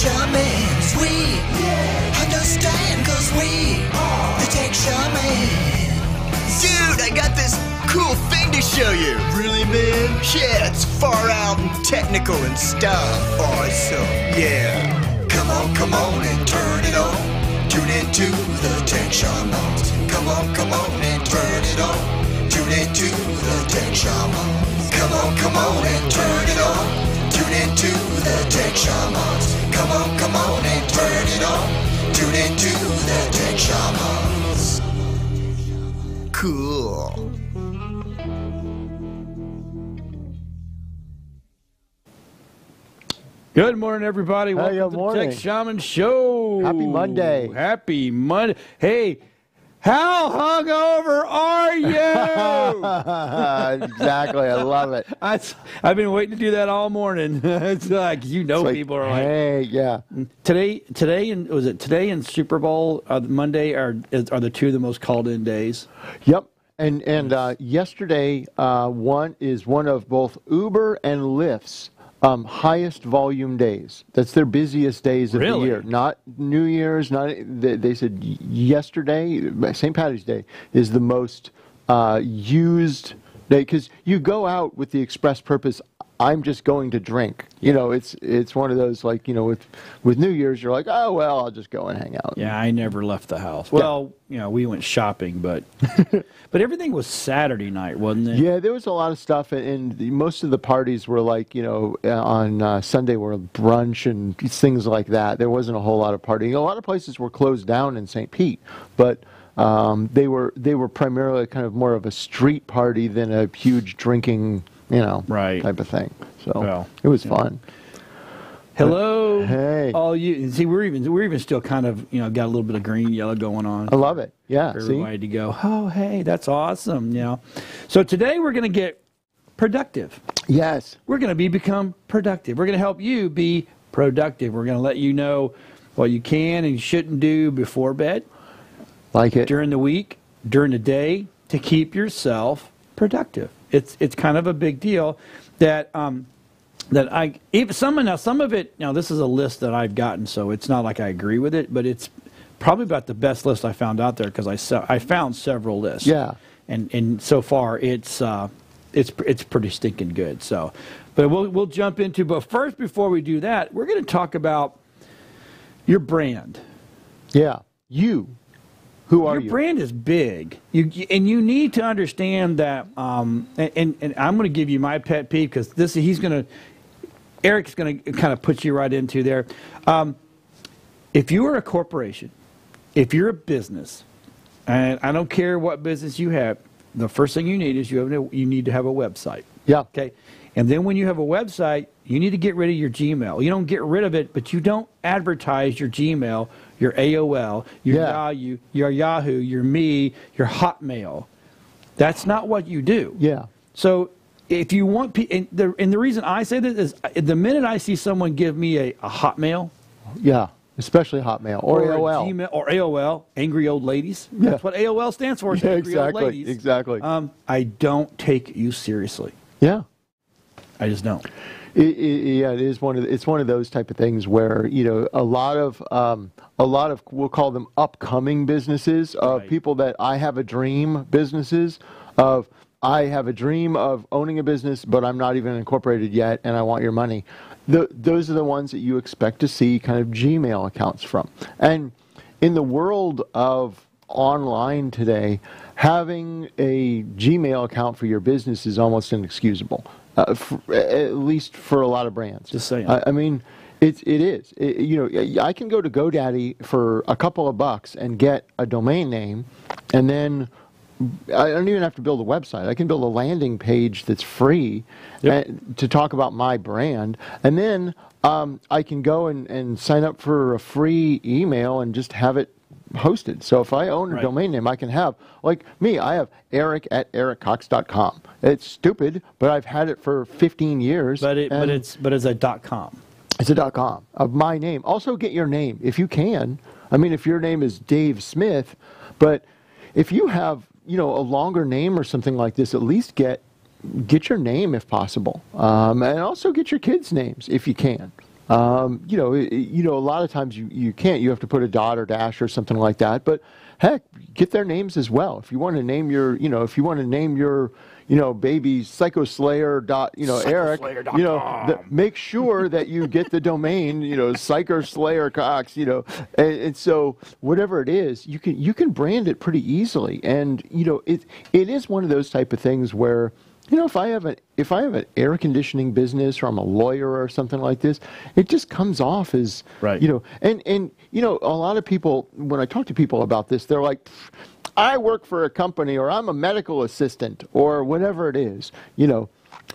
Shamans, we understand cause we are the tech shaman. Dude, I got this cool thing to show you. Really, man? Yeah, it's far out and technical and stuff. Awesome. Yeah. Come on and turn it on. Tune into the Tech Shamans. Come on and turn it on. Tune into the Tech Shamans. Come on and turn it on. Tune into the Tech Shamans. Come on and turn it on. Tune into the Tech Shamans. Cool. Good morning, everybody. Welcome good to the Tech Shaman Show. Happy Monday. Happy Monday. Hey, how hungover are you? Exactly. I love it. I've been waiting to do that all morning. It's like, people are like, hey, yeah. Today and Super Bowl Monday are the two of the most called in days. Yep. And yesterday, one of both Uber and Lyft's highest volume days. That's their busiest days of the year. Not New Year's. They said yesterday, St. Patty's Day, is the most used day because you go out with the express purpose. I'm just going to drink. It's one of those like with New Year's you're like, oh well, I'll just go and hang out. Yeah, I never left the house. Well, we went shopping, but but everything was Saturday night, wasn't it? Yeah, there was a lot of stuff, and most of the parties were like on Sunday were brunch and things like that. There wasn't a whole lot of partying. A lot of places were closed down in St. Pete, but they were primarily kind of more of a street party than a huge drinking. Type of thing. So it was fun. Hello, hey, all you. See, we're even still kind of got a little bit of green, yellow going on. I love it. Yeah, for everybody to go. Oh, hey, that's awesome. So today we're going to get productive. Yes, we're going to become productive. We're going to help you be productive. We're going to let you know what you can and shouldn't do before bed, like it during the week, during the day, to keep yourself productive. It's kind of a big deal that some of it. This is a list that I've gotten, so it's not like I agree with it, but it's probably about the best list I found out there because I found several lists. Yeah, and so far it's pretty stinking good. So, but we'll jump into. But first, before we do that, we're going to talk about your brand. Yeah, you. Who are you? Your brand is big, and you need to understand that. And I'm going to give you my pet peeve because Erik's going to kind of put you right into there. If you are a corporation, if you're a business, and I don't care what business you have, the first thing you need is you need to have a website. Yeah. Okay. And then when you have a website, you need to get rid of your Gmail. You don't get rid of it, but you don't advertise your Gmail, your AOL, your Yahoo, your Me, your Hotmail. That's not what you do. Yeah. So if you want, and the reason I say this is the minute I see someone give me a Hotmail. Yeah, especially Hotmail or AOL. Gmail or AOL, angry old ladies. Yeah. That's what AOL stands for, angry old ladies. Exactly. I don't take you seriously. Yeah. I just don't. It is it's one of those type of things where a lot of we'll call them upcoming businesses of people that I have a dream businesses of I have a dream of owning a business but I'm not even incorporated yet and I want your money. Those are the ones that you expect to see kind of Gmail accounts from. And in the world of online today, having a Gmail account for your business is almost inexcusable. At least for a lot of brands. Just saying. I mean, it is. I can go to GoDaddy for a couple of bucks and get a domain name, and then I don't even have to build a website. I can build a landing page that's free to talk about my brand, and then I can go and sign up for a free email and just have it hosted. So if I own a domain name, I can have, like me, I have Erik@erikcocks.com. It's stupid, but I've had it for 15 years. But it's a .com. It's a .com of my name. Also get your name if you can. I mean, if your name is Dave Smith, but if you have, a longer name or something like this, at least get your name if possible. And also get your kids' names if you can. A lot of times you can't. You have to put a dot or dash or something like that. But heck, get their names as well. If you want to name your, baby Psychoslayer dot, Erik, make sure that you get the domain, Psychoslayer Cocks, and so whatever it is, you can brand it pretty easily, and it is one of those type of things where. If I have an air conditioning business or I'm a lawyer or something like this, it just comes off as right. And a lot of people, when I talk to people about this, they're like, I work for a company or I'm a medical assistant or whatever it is.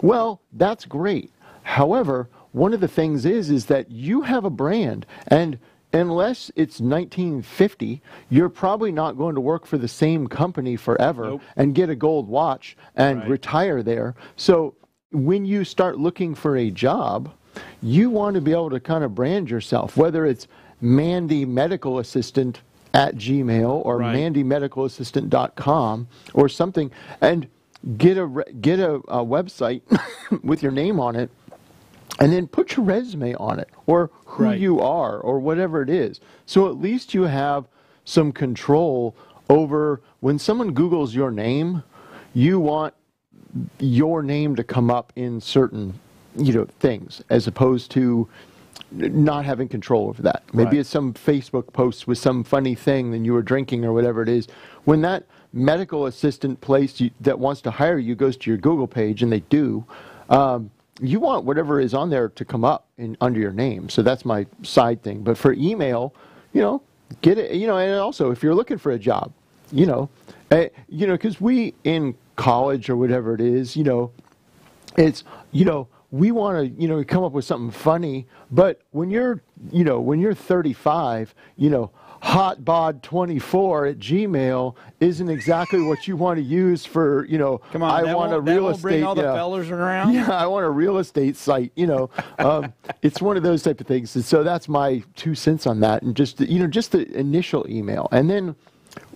Well, that's great. However, one of the things is that you have a brand, and unless it's 1950, you're probably not going to work for the same company forever and get a gold watch and retire there. So when you start looking for a job, you want to be able to kind of brand yourself, whether it's Mandy Medical Assistant at Gmail or mandymedicalassistant.com or something, and get a website with your name on it. And then put your resume on it, or who you are, or whatever it is. So at least you have some control over when someone Googles your name, you want your name to come up in certain, things, as opposed to not having control over that. Maybe it's some Facebook post with some funny thing that you were drinking or whatever it is. When that medical assistant place that wants to hire you goes to your Google page, and they do, you want whatever is on there to come up under your name. So that's my side thing. But for email, get it, and also if you're looking for a job, because we in college or whatever it is, it's, we want to, come up with something funny. But when you're 35, hotbod24 at Gmail isn't exactly what you want to use for, Come on, I want a real estate. Bring all the fellers around. Yeah, I want a real estate site. It's one of those type of things. And so that's my 2 cents on that. And just the initial email, and then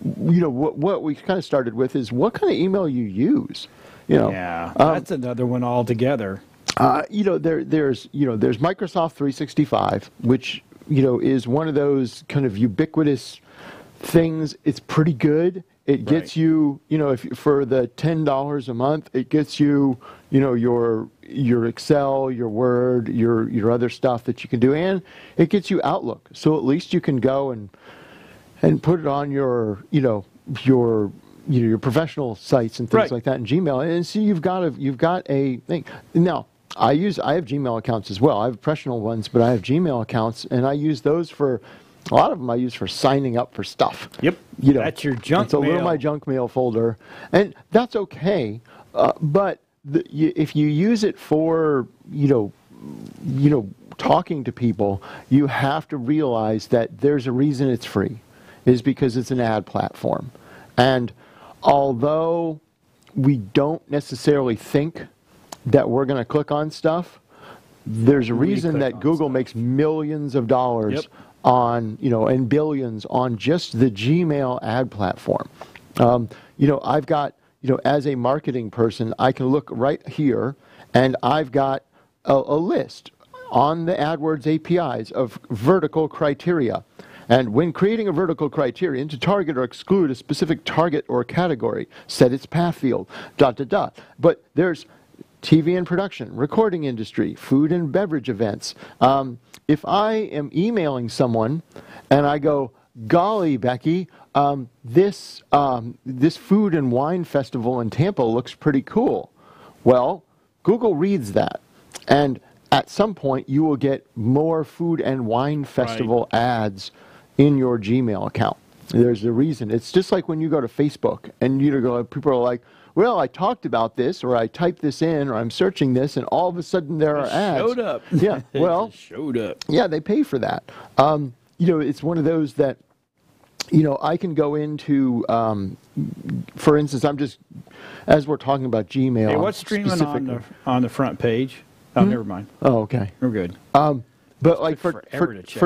what we kind of started with is what kind of email you use. Yeah, that's another one altogether. There's Microsoft 365, which is one of those kind of ubiquitous things. It's pretty good. It gets you, if for the $10 a month, it gets you, your Excel, your Word, your other stuff that you can do, and it gets you Outlook. So at least you can go and put it on your professional sites and things like that in Gmail. And see, you've got a thing. Now, I have Gmail accounts as well. I have professional ones, but I have Gmail accounts, and I use those for, a lot of them I use for signing up for stuff. Yep. That's your junk mail. It's a little my junk mail folder, and that's okay. But if you use it for, talking to people, you have to realize that there's a reason it's free, is because it's an ad platform. And although we don't necessarily think that we're going to click on stuff, there's a reason that Google makes millions of dollars on, and billions on just the Gmail ad platform. I've got, as a marketing person, I can look right here, and I've got a list on the AdWords APIs of vertical criteria. And when creating a vertical criterion to target or exclude a specific target or category, set its path field, ... But there's TV and production, recording industry, food and beverage events. If I am emailing someone and I go, golly, Becky, this food and wine festival in Tampa looks pretty cool. Well, Google reads that, and at some point you will get more food and wine festival ads in your Gmail account. There's a reason. It's just like when you go to Facebook and people are like, well, I talked about this, or I typed this in, or I'm searching this, and all of a sudden there are ads. Showed up. Yeah, well, showed up. Yeah, they pay for that. It's one of those that, I can go into, for instance, as we're talking about Gmail. Hey, what's streaming on the front page? Oh, never mind. Oh, okay. We're good. But like for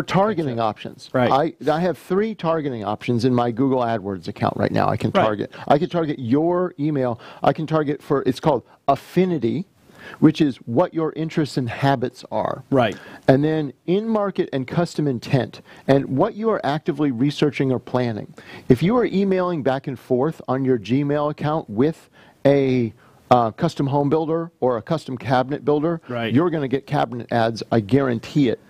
targeting options, I have 3 targeting options in my Google AdWords account right now. I can target. I can target your email. I can target it's called affinity, which is what your interests and habits are. Right. And then in-market and custom intent, and what you are actively researching or planning. If you are emailing back and forth on your Gmail account with a custom home builder or a custom cabinet builder, right, you're going to get cabinet ads, I guarantee it,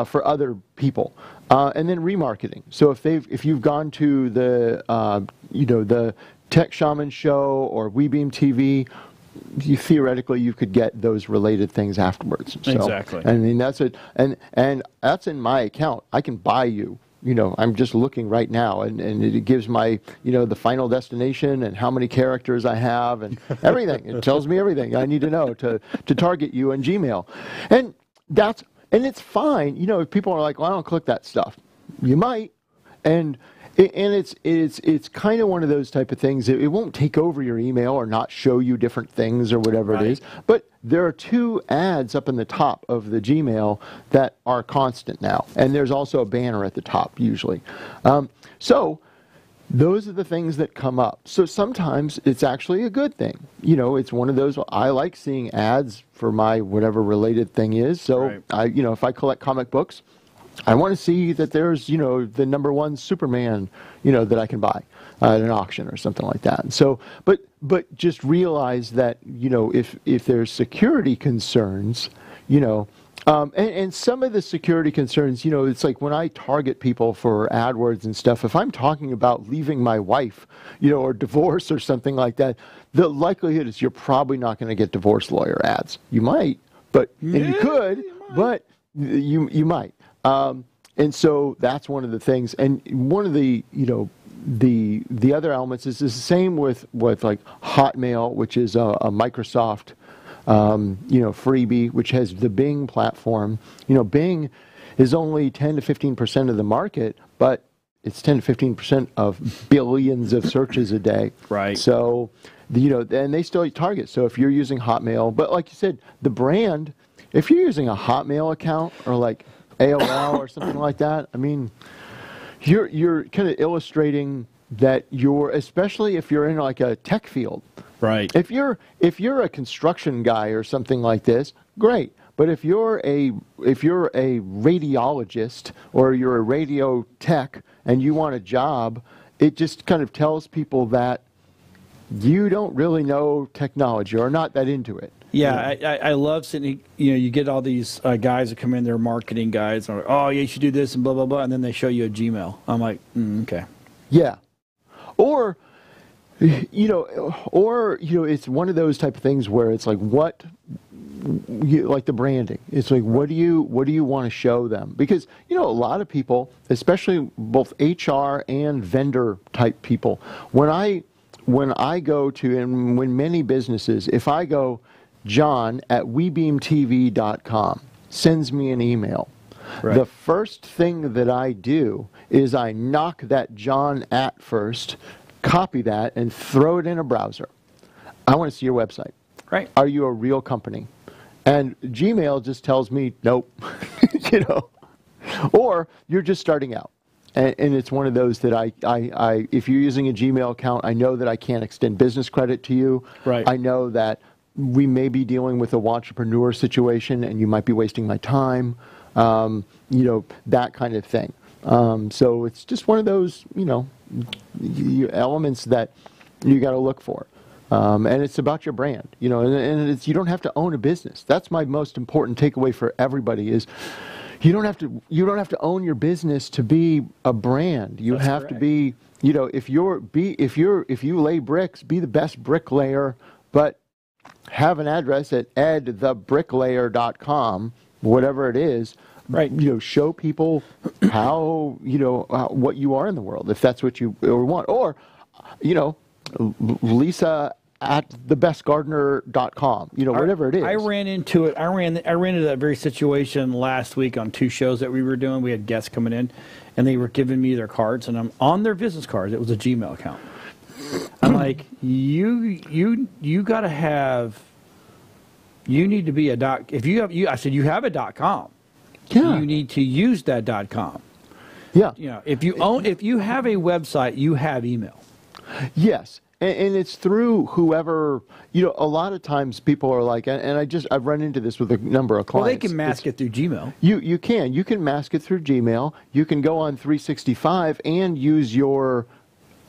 for other people. And then remarketing. So if you've gone to the the Tech Shaman show or WeBeam TV, theoretically you could get those related things afterwards. So, exactly. I mean, that's it, and that's in my account. I can buy you. I'm just looking right now, and it gives my the final destination and how many characters I have and everything. It tells me everything I need to know to target you in Gmail, and it's fine. If people are like, well, I don't click that stuff, you might, and it's kind of one of those type of things. It won't take over your email or not show you different things or whatever it is. But there are 2 ads up in the top of the Gmail that are constant now. And there's also a banner at the top usually. So those are the things that come up. So sometimes it's actually a good thing. It's one of those, I like seeing ads for my whatever related thing is. So if I collect comic books, I want to see that there's, the #1 Superman, that I can buy at an auction or something like that. And so, but just realize that, if there's security concerns, and some of the security concerns, it's like when I target people for AdWords and stuff, if I'm talking about leaving my wife, or divorce or something like that, the likelihood is you're probably not going to get divorce lawyer ads. You might, and you could, but you might. And so that's one of the things. And one of the, the other elements is the same with like Hotmail, which is a Microsoft, freebie, which has the Bing platform. Bing is only 10 to 15% of the market, but it's 10 to 15% of billions of searches a day. Right. So, and they still target. So if you're using Hotmail, but like you said, the brand, if you're using a Hotmail account or like AOL or something like that, I mean, you're kind of illustrating that especially if you're in like a tech field. Right. If you're a construction guy or something like this, great. But if you're a radiologist or you're a radio tech and you want a job, it just kind of tells people that you don't really know technology or not that into it. Yeah, I love sitting, you get all these guys that come in, they're marketing guys, and oh, yeah, you should do this and blah, blah, blah, and then they show you a Gmail. I'm like, okay. Yeah. Or, it's one of those type of things where it's like, like the branding. It's like, what do you want to show them? Because, a lot of people, especially both HR and vendor type people, when I go to, and when many businesses, if I go, John at WeBeamTV.com sends me an email. Right. The first thing that I do is I knock that John at first, copy that, and throw it in a browser. I want to see your website. Right. Are you a real company? And Gmail just tells me, nope, or you're just starting out. And it's one of those that I if you're using a Gmail account, I know that I can't extend business credit to you. Right. I know that we may be dealing with a entrepreneur situation and you might be wasting my time, that kind of thing. So it's just one of those, elements that you got to look for. And it's about your brand, and you don't have to own a business. That's my most important takeaway for everybody is you don't have to own your business to be a brand. You That's have correct. to be, if you lay bricks, be the best bricklayer, but have an address at edthebricklayer.com, whatever it is. Right. Show people how, what you are in the world, if that's what you want. Or, Lisa at thebestgardener.com, whatever it is. I ran into it. I ran into that very situation last week on 2 shows that we were doing. We had guests coming in, and they were giving me their cards, and I'm on their business cards. It was a Gmail account. I'm like, you got to have. You need to be a dot. If you have, I said you have a .com. Yeah. You need to use that .com. Yeah. If you have a website, you have email. Yes. And it's through whoever, a lot of times people are like, and I've run into this with a number of clients. Well, they can mask it through Gmail. You can mask it through Gmail. You can go on 365 and use your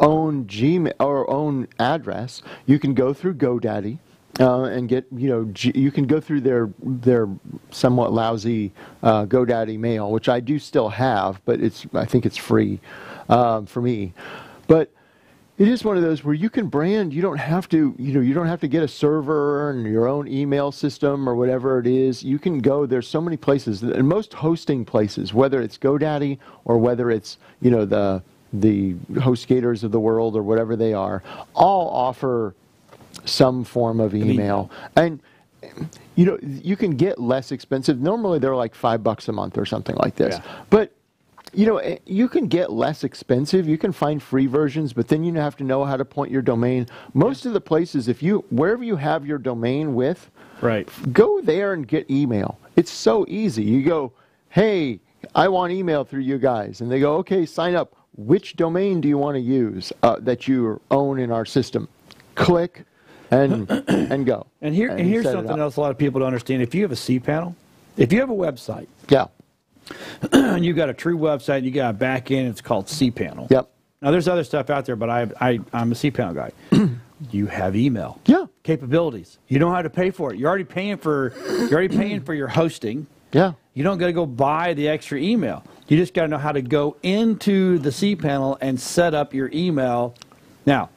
own Gmail or own address. You can go through GoDaddy and get, you can go through their somewhat lousy GoDaddy mail, which I do still have, but I think it's free for me. But it is one of those where you can brand. You don't have to, you don't have to get a server and your own email system or whatever it is. You can go. There's so many places, and most hosting places, whether it's GoDaddy or whether it's the HostGators of the world or whatever they are, all offer some form of email. And you can get less expensive. Normally they're like $5 a month or something like this, but. You can get less expensive. You can find free versions, but then you have to know how to point your domain. Most of the places, wherever you have your domain with, go there and get email. It's so easy. You go, hey, I want email through you guys. And they go, okay, sign up. Which domain do you want to use that you own in our system? Click and go. And here's something else a lot of people don't understand. If you have a cPanel, if you have a website. Yeah. And you got a true website, you got a back end, it's called cPanel. Yep. Now there's other stuff out there, but I'm a cPanel guy. You have email. Yeah. Capabilities. You don't have to pay for it. You're already paying for your hosting. Yeah. You don't got to go buy the extra email. You just got to know how to go into the cPanel and set up your email. Now,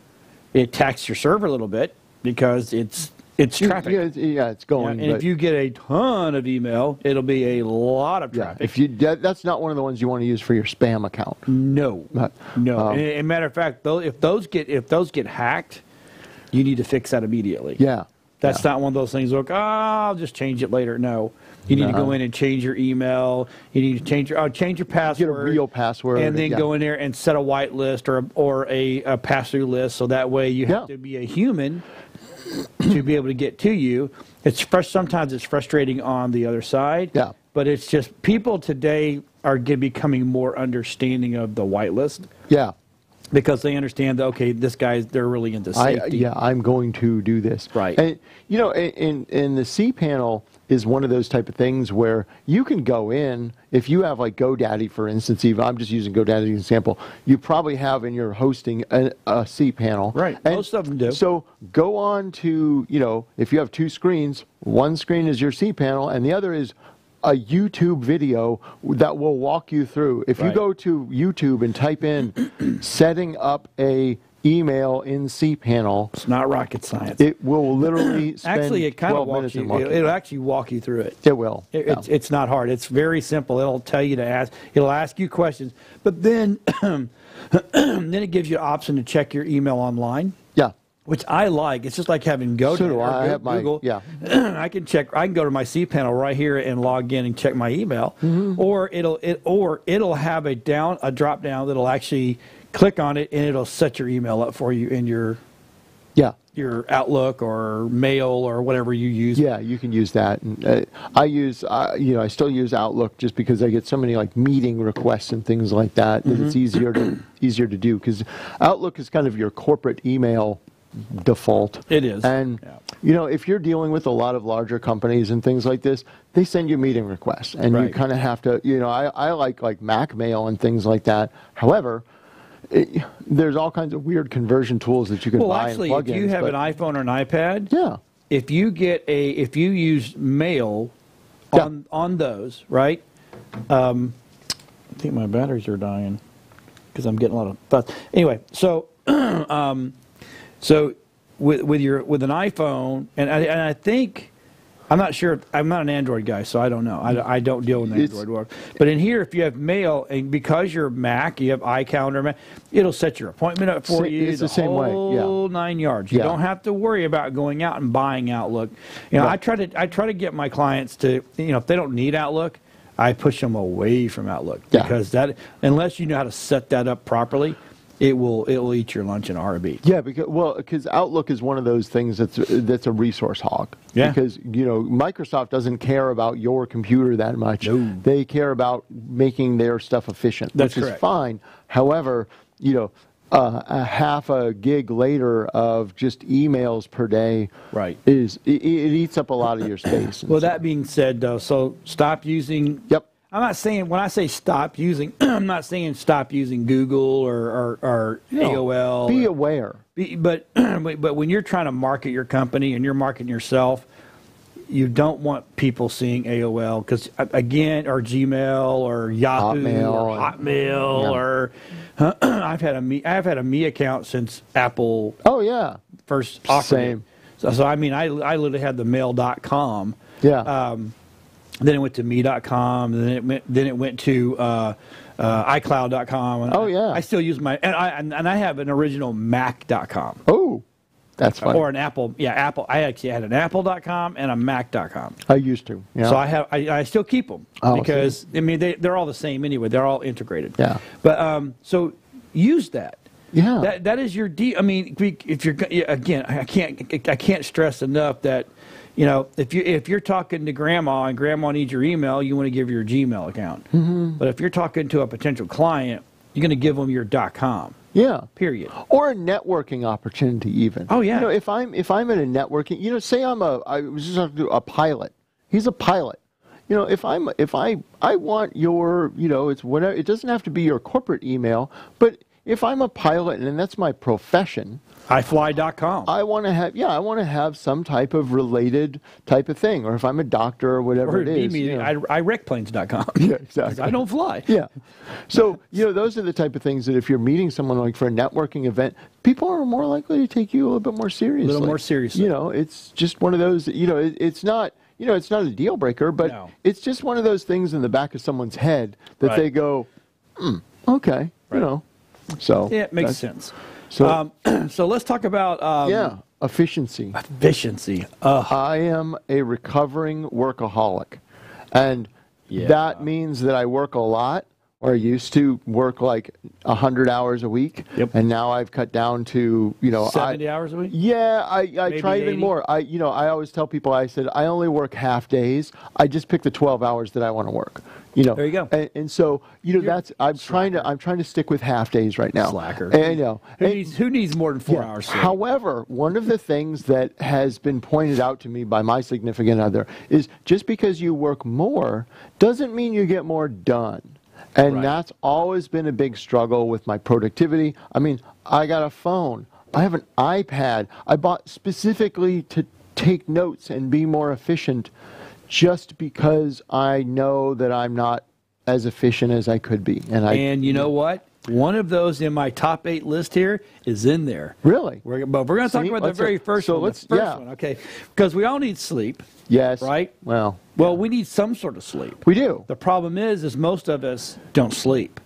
it taxes your server a little bit because it's traffic. Yeah, it's going. And if you get a ton of email, it'll be a lot of traffic. That's not one of the ones you want to use for your spam account. No, no. And matter of fact, if those get hacked, you need to fix that immediately. Yeah, that's not one of those things. Look, I'll just change it later. No, you need to go in and change your email. You need to change your password. Get a real password, and then go in there and set a whitelist or a pass-through list. So that way you have to be a human to be able to get to you. Sometimes it's frustrating on the other side. Yeah. But it's just people today are becoming more understanding of the whitelist. Yeah. Because they understand that, okay, they're really into safety. I'm going to do this. Right. And, in the cPanel is one of those type of things where you can go in, if you have like GoDaddy, for instance, even I'm just using GoDaddy as an example, you probably have in your hosting a cPanel. Right, and most of them do. So go on to, if you have two screens, one screen is your cPanel and the other is a YouTube video that will walk you through. If you go to YouTube and type in setting up a email in cPanel, it's not rocket science. It will literally spend actually it kind of walks you. It'll actually walk you through it. It will. It's not hard. It's very simple. It'll tell you to ask. It'll ask you questions, but then then it gives you an option to check your email online. Yeah. Which I like. It's just like having Google. I can check. I can go to my cPanel right here and log in and check my email, or it'll have a drop down that'll actually click on it and it'll set your email up for you in your Outlook or Mail or whatever you use. Yeah, you can use that. And, I still use Outlook just because I get so many like meeting requests and things like that. That it's easier to do because Outlook is kind of your corporate email default. It is. And if you're dealing with a lot of larger companies and things like this, they send you meeting requests and you kind of have to, I like Mac Mail and things like that. However, there's all kinds of weird conversion tools that you can buy and plug in. Well, actually, if you have an iPhone or an iPad, if you use Mail on those, right? I think my batteries are dying because I'm getting a lot of buzz. Anyway, so so with an iPhone, and I think, I'm not sure, I'm not an Android guy, so I don't know. I don't deal with the Android world. But in here, if you have Mail, and because you're Mac, you have iCalendar, it'll set your appointment up for you. It's the same way. Whole 9 yards. You don't have to worry about going out and buying Outlook. I try to get my clients to, if they don't need Outlook, I push them away from Outlook because unless you know how to set that up properly, it'll eat your lunch in a heartbeat. Yeah, because Outlook is one of those things that's a resource hog. Yeah. Because Microsoft doesn't care about your computer that much. No. They care about making their stuff efficient, which is fine. However, a half a gig later of just emails per day, Right. it eats up a lot of your space. Well, that being said, though, so stop using. Yep. I'm not saying, when I say stop using, I'm not saying stop using Google or AOL. Be aware. But when you're trying to market your company and you're marketing yourself, you don't want people seeing AOL because, again, or Gmail or Yahoo or Hotmail or I've had a Me account since Apple. Oh yeah. First offered Same. it. So I mean, I literally had the mail.com. Yeah. Then it went to me.com. Then it went to iCloud.com. Oh yeah. I still use and I have an original Mac.com. Oh, that's funny. Or an Apple. Yeah, Apple. I actually had an Apple.com and a Mac.com. I used to. Yeah. So I still keep them because see. I mean they're all the same anyway. They're all integrated. Yeah. But so use that. Yeah. That is your I mean, if you're again, I can't stress enough that, you know, if you're talking to grandma and grandma needs your email, you want to give her your Gmail account. Mm-hmm. But if you're talking to a potential client, you're going to give them your .com. Yeah. Period. Or a networking opportunity even. Oh yeah. You know, if I'm in a networking, you know, say I was just talking to a pilot. He's a pilot. You know, if I want your, you know, it's whatever, it doesn't have to be your corporate email, but if I'm a pilot and that's my profession, iFly.com. I want to have some type of related type of thing. Or if I'm a doctor or whatever Or it is. you know. iWrecPlanes.com. Yeah, exactly. I don't fly. Yeah. So, you know, those are the type of things that if you're meeting someone like for a networking event, people are more likely to take you a little bit more seriously. A little more seriously. You know, it's just one of those, you know, it's not, you know, it's not a deal breaker, but it's just one of those things in the back of someone's head that they go, okay, you know. So yeah, it makes sense. So, so let's talk about efficiency. Efficiency. I am a recovering workaholic, and that means that I work a lot. Or I used to work like 100 hours a week, and now I've cut down to 70 hours a week. Yeah, I try even 80? more. I always tell people, I said I only work half days. I just pick the 12 hours that I want to work. You know, there you go. And so that's I'm trying to stick with half days right now. Slacker. And, you know, who needs more than 4 hours sleep? However, one of the things that has been pointed out to me by my significant other is just because you work more doesn't mean you get more done. And that's always been a big struggle with my productivity. I mean, I got a phone. I have an iPad. I bought specifically to take notes and be more efficient just because I know that I'm not as efficient as I could be. And you know what? One of those in my top 8 list here is in there. Really? But we're going to talk about the very first one. The first one, okay? Because we all need sleep. Yes. Right? Well, we need some sort of sleep. We do. The problem is most of us don't sleep.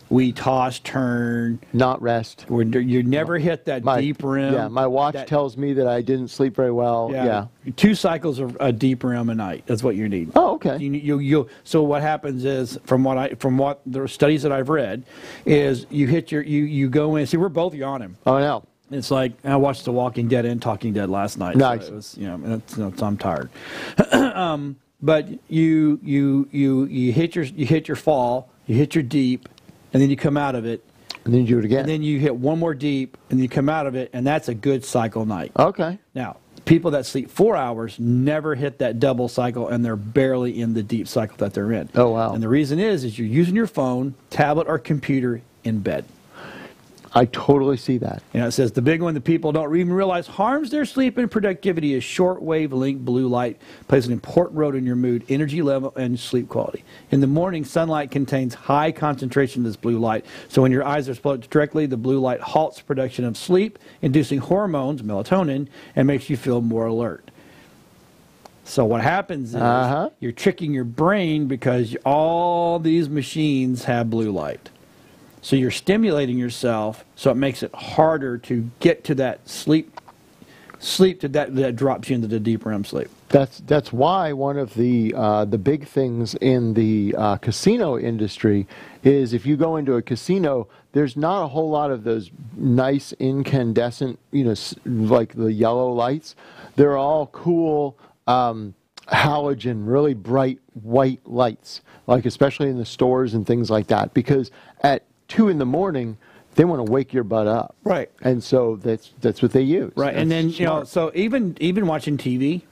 We toss, turn. Not rest. You never hit that deep REM. Yeah, my watch tells me that I didn't sleep very well. Yeah. 2 cycles of a deep REM a night. That's what you need. Oh, okay. So what happens is, from what the studies that I've read, is you go in. See, we're both yawning. Oh, no. It's like I watched The Walking Dead and Talking Dead last night. Nice. So it was, I'm tired. But you hit your fall, you hit your deep, and then you come out of it. And then you do it again. And then you hit one more deep, and you come out of it, and that's a good cycle night. Okay. Now, people that sleep 4 hours never hit that double cycle, and they're barely in the deep cycle that they're in. Oh, wow. And the reason is you're using your phone, tablet, or computer in bed. I totally see that. You know, it says the big one that people don't even realize harms their sleep and productivity is short-wave blue light plays an important role in your mood, energy level, and sleep quality. In the morning, sunlight contains high concentration of this blue light. So when your eyes are exposed directly, the blue light halts production of sleep-inducing hormones, melatonin, and makes you feel more alert. So what happens is you're tricking your brain because all these machines have blue light. So you're stimulating yourself, so it makes it harder to get to that sleep that drops you into the deep REM sleep. That's why one of the big things in the casino industry is if you go into a casino, there's not a whole lot of those nice incandescent, like the yellow lights. They're all cool halogen, really bright white lights, like especially in the stores and things like that. Because at 2 in the morning, They want to wake your butt up. Right. And so that's what they use. Right. And then, so even watching TV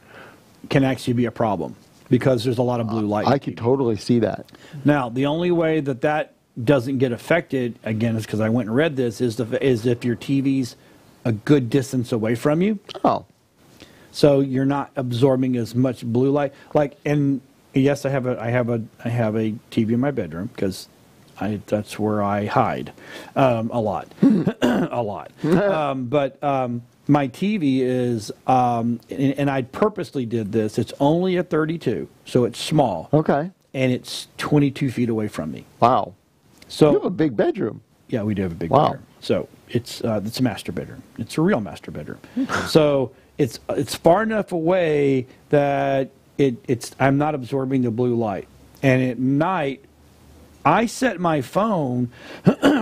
can actually be a problem because there's a lot of blue light. I could totally see that. Now, the only way that doesn't get affected, again, is because I went and read this, is if your TV's a good distance away from you. Oh. So you're not absorbing as much blue light. And yes, I have a TV in my bedroom because that's where I hide a lot, a lot. But my TV is, and I purposely did this. It's only a 32, so it's small. Okay. And it's 22 feet away from me. Wow. So you have a big bedroom. Yeah, we do have a big bedroom. So it's a master bedroom. It's a real master bedroom. So it's far enough away that I'm not absorbing the blue light. And at night, I set my phone,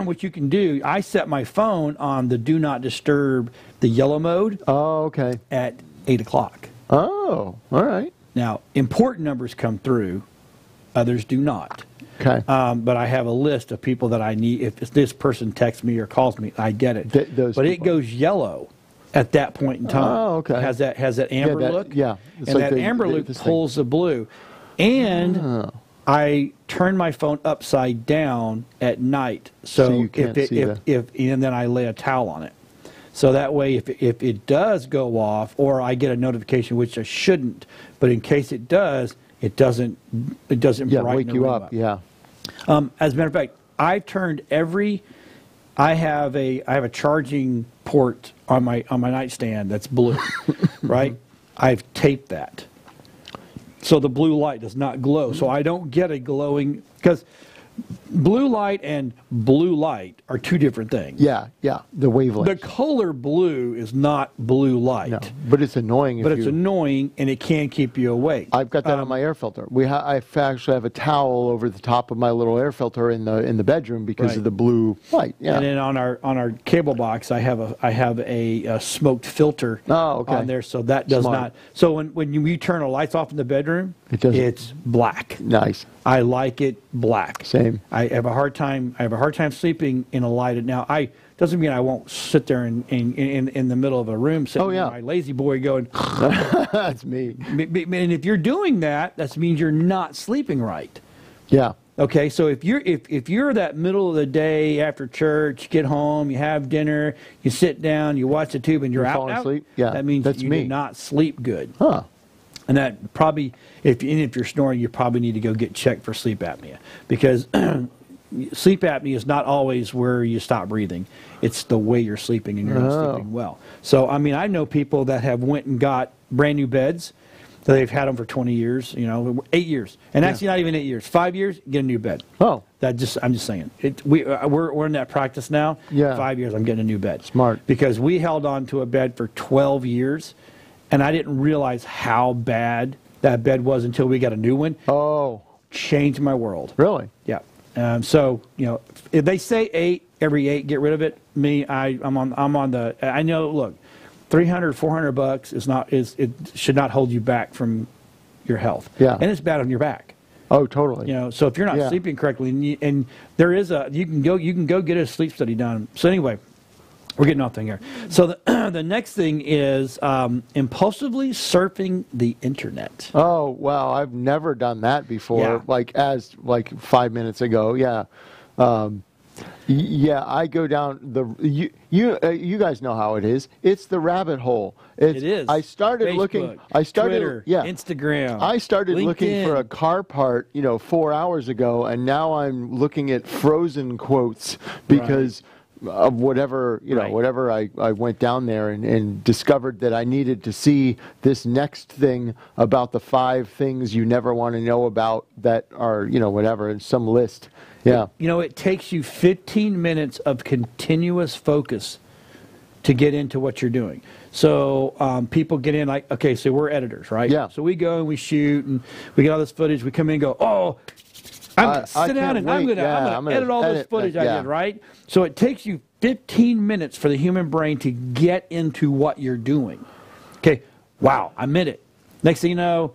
which you can do, I set my phone on the do not disturb, the yellow mode. Oh, okay. At 8 o'clock. Oh, all right. Now, important numbers come through. Others do not. Okay. But I have a list of people that I need. If this person texts me or calls me, I get it. It goes yellow at that point in time. Oh, okay. Has that amber look? Yeah. It's and like that amber look pulls the blue. And I turn my phone upside down at night, so you can't see and then I lay a towel on it. So that way, if it does go off, or I get a notification, which I shouldn't, but in case it does, it doesn't brighten wake you up. Yeah. As a matter of fact, I've turned I have a charging port on my nightstand that's blue, right? I've taped that, so the blue light does not glow. So I don't get a glowing, because blue light and blue light are two different things. Yeah, the wavelength. The color blue is not blue light. No, but it's annoying. It's annoying, and it can keep you awake. I've got that on my air filter. I actually have a towel over the top of my little air filter in the bedroom because of the blue light. Yeah. And then on our cable box, I have a smoked filter on there, so that does not. So when you turn the lights off in the bedroom, it's black. Nice. I like it black. Same. I have a hard time sleeping in a lighted. Now, doesn't mean I won't sit there in the middle of a room sitting in my lazy boy going. That's me. And if you're doing that, that means you're not sleeping right. Yeah. Okay, so if you're that middle of the day after church, you get home, you have dinner, you sit down, you watch the tube, and you're out asleep. Yeah, that means that's you me. did not sleep good. Huh. And that probably, if you're snoring, you probably need to go get checked for sleep apnea, because sleep apnea is not always where you stop breathing. It's the way you're sleeping, and you're not sleeping well. So, I mean, I know people that have went and got brand new beds. So they've had them for 20 years, 8 years. And actually not even 8 years. 5 years, get a new bed. Oh. I'm just saying. We're in that practice now. Yeah. 5 years, I'm getting a new bed. Smart. Because we held on to a bed for 12 years, and I didn't realize how bad that bed was until we got a new one. Oh. Changed my world. Really? Yeah. So, if they say every 8, get rid of it. I'm on the, I know, look, $300, $400 it should not hold you back from your health. Yeah. And it's bad on your back. Oh, totally. So if you're not sleeping correctly, and there is you can go get a sleep study done. So anyway, we're getting off thing here. So the next thing is impulsively surfing the internet. Oh, wow, I've never done that before. Yeah. Like 5 minutes ago. Yeah. Yeah, I go down you guys know how it is. It's the rabbit hole. It is. I started Facebook, looking. Twitter, Instagram. I started LinkedIn. looking for a car part, 4 hours ago, and now I'm looking at Frozen quotes because of whatever whatever I went down there and discovered that I needed to see this next thing about the 5 things you never want to know about that are whatever in some list. Yeah. It takes you 15 minutes of continuous focus to get into what you're doing. So people get in so we're editors, right? Yeah. So we go and we shoot and we get all this footage. We come in and go, I'm going to sit down and I'm going to edit all this footage I did, right? So it takes you 15 minutes for the human brain to get into what you're doing. Okay, wow, I'm in it. Next thing you know,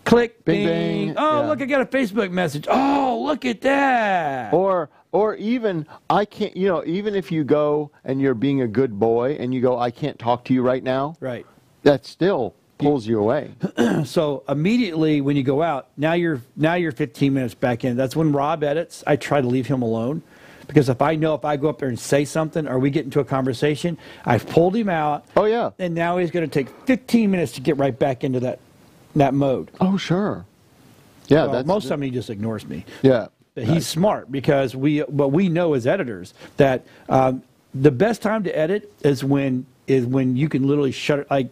Click, Bing, ding. bing. Oh, Yeah. look, I got a Facebook message. Oh, look at that. Or even I can't, even if you go and you're being a good boy and you go, I can't talk to you right now. Right. That still pulls you away. So immediately when you go out, now you're 15 minutes back in. That's when Rob edits. I try to leave him alone because if I go up there and say something or we get into a conversation, I've pulled him out. Oh yeah. And now he's going to take 15 minutes to get right back into that mode. Oh sure. Yeah. Well, most of the time he just ignores me. Yeah. He's smart because we know as editors that the best time to edit is when you can literally shut it. Like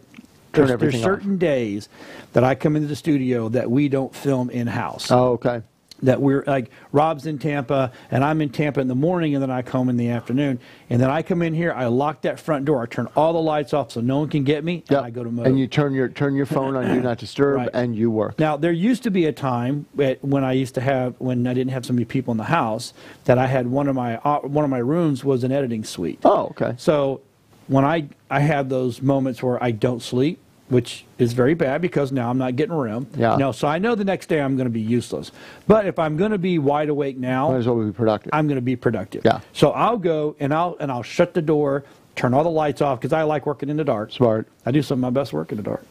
there's certain days that I come into the studio that we don't film in house. Oh, okay. That we're like Rob's in Tampa and I'm in Tampa in the morning and then I come in the afternoon and then I come in here, I lock that front door, I turn all the lights off so no one can get me, and I go to mode. And you turn your phone on Do Not Disturb, Right. and you work. Now there used to be a time when I didn't have so many people in the house that I had one of my rooms was an editing suite. Oh, okay. So when I have those moments where I don't sleep, which is very bad because now I'm not getting REM. Yeah. So I know the next day I'm going to be useless. But if I'm going to be wide awake now, Might as well be productive. I'm going to be productive. Yeah. So I'll go and I'll shut the door, turn all the lights off because I like working in the dark. Smart. I do some of my best work in the dark.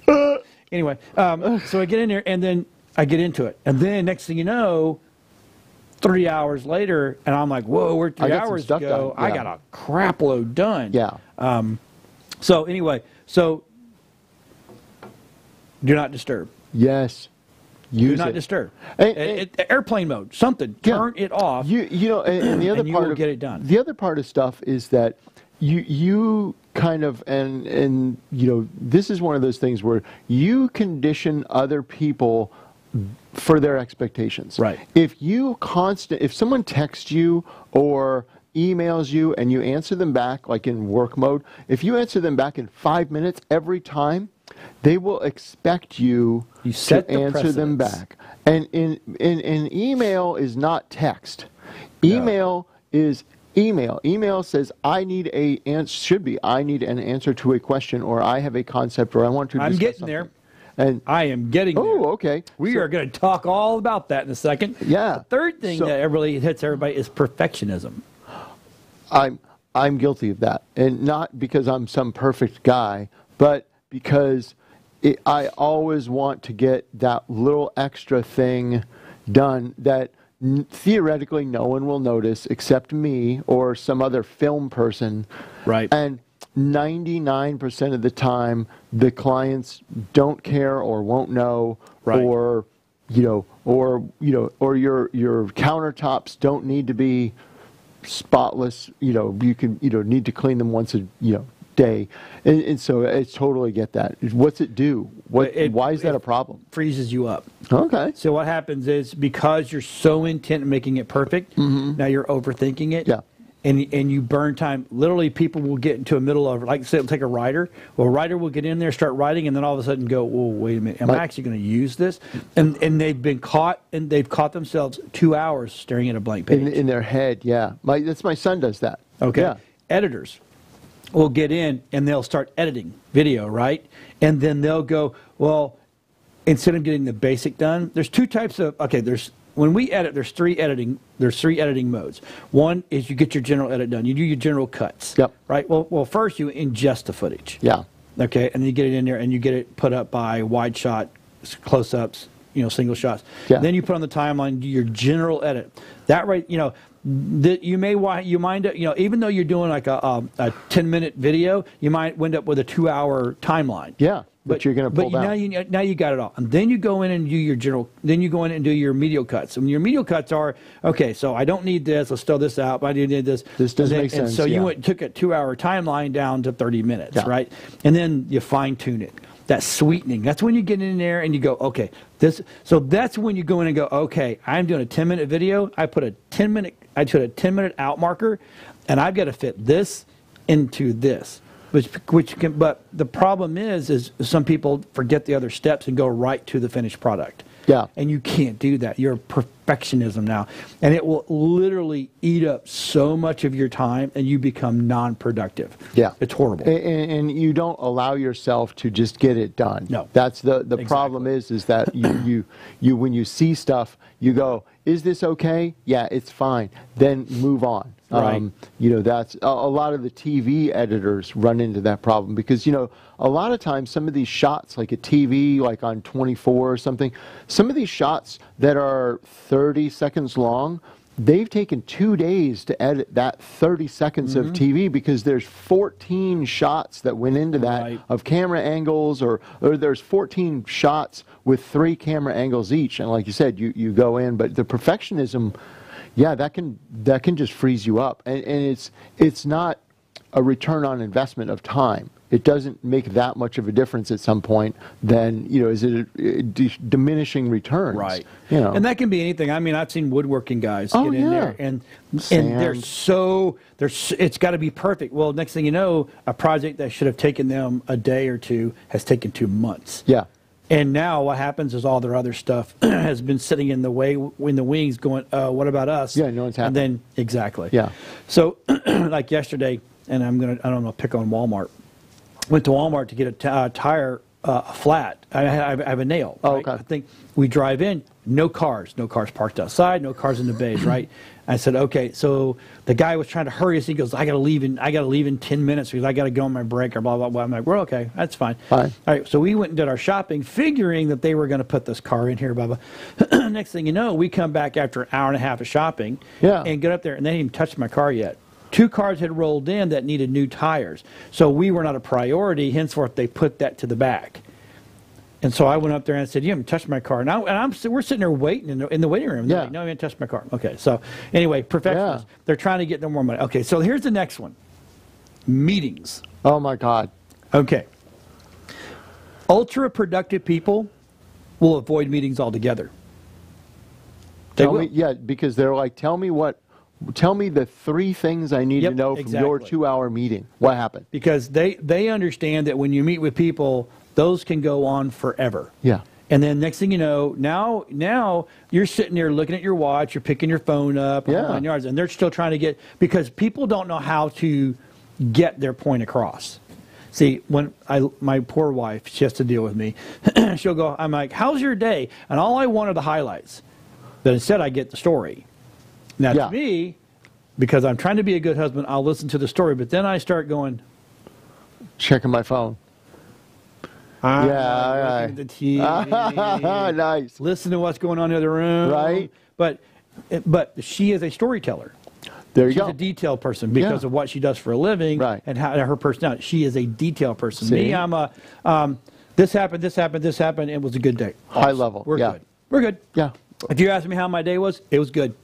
Anyway, so I get in there and then I get into it. And then next thing you know, 3 hours later, and I'm like, whoa, we're 3 hours to go. Done. I got a crap load done. Yeah. So anyway, do not disturb. Yes. Do not disturb. Airplane mode, something. Yeah. Turn it off. And the other and you part will of get it done. The other part of stuff is that you kind of and this is one of those things where you condition other people for their expectations. Right. If someone texts you or emails you and you answer them back like in work mode, if you answer them back in 5 minutes every time, they will expect you to answer them back. And in email is not text. Email is email. Email says I need an answer to a question, or I have a concept, or I want to discuss getting something. there. And I am getting there. Oh, okay. We are going to talk all about that in a second. Yeah. The third thing that really hits everybody is perfectionism. I'm guilty of that, and not because I'm some perfect guy, but because I always want to get that little extra thing done that theoretically no one will notice except me or some other film person. Right. And 99% of the time, the clients don't care or won't know, Right. or your countertops don't need to be spotless. You can need to clean them once a day, and so I totally get that. What's it do? Why is that a problem? Freezes you up. Okay. So what happens is because you're so intent in making it perfect, now you're overthinking it. Yeah. And you burn time. Literally, people will get into a middle of, like, say, take a writer. Well, a writer will get in there, start writing, and then all of a sudden go, "Oh, wait a minute, am I actually going to use this?" And they've caught themselves 2 hours staring at a blank page In their head. Yeah. My son does that. Okay. Yeah. Editors will get in and they'll start editing video, right? And then they'll go, well, instead of getting the basic done, there's two types of, when we edit, there's three editing modes. One is you get your general edit done. You do your general cuts. Yep. Right? Well, first you ingest the footage. Yeah. Okay, and then you get it in there and you get it put up by wide shot, close-ups, single shots. Yeah. Then you put on the timeline, do your general edit. That right, you mind, even though you're doing like a 10-minute video, you might wind up with a 2-hour timeline. Yeah. But you're going to pull down. Now you got it all, and then you go in and do your general. Then you go in and do your medial cuts. And your medial cuts are okay. So I don't need this. Let's throw this out. But I do need this. This doesn't make sense. And so you took a 2-hour timeline down to 30 minutes, right? And then you fine tune it. That sweetening. That's when you get in there and you go, okay, this. So that's when you go in and go, okay, I'm doing a 10-minute video. I put a 10-minute out marker, and I've got to fit this into this. But the problem is some people forget the other steps and go right to the finished product. Yeah. And you can't do that. You're perfectionism now, and it will literally eat up so much of your time, and you become non-productive. Yeah, it's horrible. And you don't allow yourself to just get it done. No, that's the problem is that you when you see stuff, you go, is this okay? Yeah, it's fine. Then move on. Right. That's a lot of the TV editors run into that problem because, a lot of times some of these shots, like a TV, like on 24 or something, some of these shots that are 30 seconds long, they've taken 2 days to edit that 30 seconds of TV because there's 14 shots that went into that of camera angles or there's 14 shots with 3 camera angles each. And like you said, you go in, but the perfectionism, yeah, that can just freeze you up. And it's not a return on investment of time. It doesn't make that much of a difference at some point. Then is it diminishing returns? Right. And that can be anything. I mean, I've seen woodworking guys get in there, and it's got to be perfect. Well, next thing you know, a project that should have taken them a day or two has taken 2 months. Yeah. And now what happens is all their other stuff has been sitting in the way, in the wings, going, what about us? Yeah, no one's happening. And then exactly. Yeah. So, like yesterday, and I don't know, pick on Walmart. Went to Walmart to get a tire flat. I have a nail. Oh, right? okay. I think we drive in, no cars parked outside, no cars in the bays, right? I said, okay. So the guy was trying to hurry us. He goes, I got to leave in 10 minutes because I got to go on my break or blah, blah, blah. I'm like, we're okay. That's fine. Fine. All right. So we went and did our shopping, figuring that they were going to put this car in here, blah, blah. Next thing you know, we come back after an hour and a half of shopping and get up there, and they didn't even touch my car yet. 2 cars had rolled in that needed new tires. So we were not a priority. Henceforth, they put that to the back. And so I went up there and I said, you haven't touched my car. We're sitting there waiting in the waiting room. They're like, no, you haven't touched my car. Okay, so anyway, perfectionists. Yeah. They're trying to get no more money. Okay, so here's the next one. Meetings. Oh, my God. Okay. Ultra-productive people will avoid meetings altogether. Because they're like, tell me the 3 things I need to know from your 2-hour meeting. What happened? Because they understand that when you meet with people, those can go on forever. Yeah. And then next thing you know, now you're sitting there looking at your watch, you're picking your phone up, and they're still trying to get, because people don't know how to get their point across. See, when my poor wife, she has to deal with me, she'll go, I'm like, how's your day? And all I want are the highlights. But instead I get the story. Now, to me, because I'm trying to be a good husband, I'll listen to the story, but then I start going, checking my phone. The TV, nice. Listen to what's going on in the other room. Right. But she is a storyteller. There you She's go. a detailed person because of what she does for a living and how her personality. She is a detailed person. See? Me, I'm a this happened, it was a good day. Awesome. High level. We're good. We're good. Yeah. If you ask me how my day was, it was good.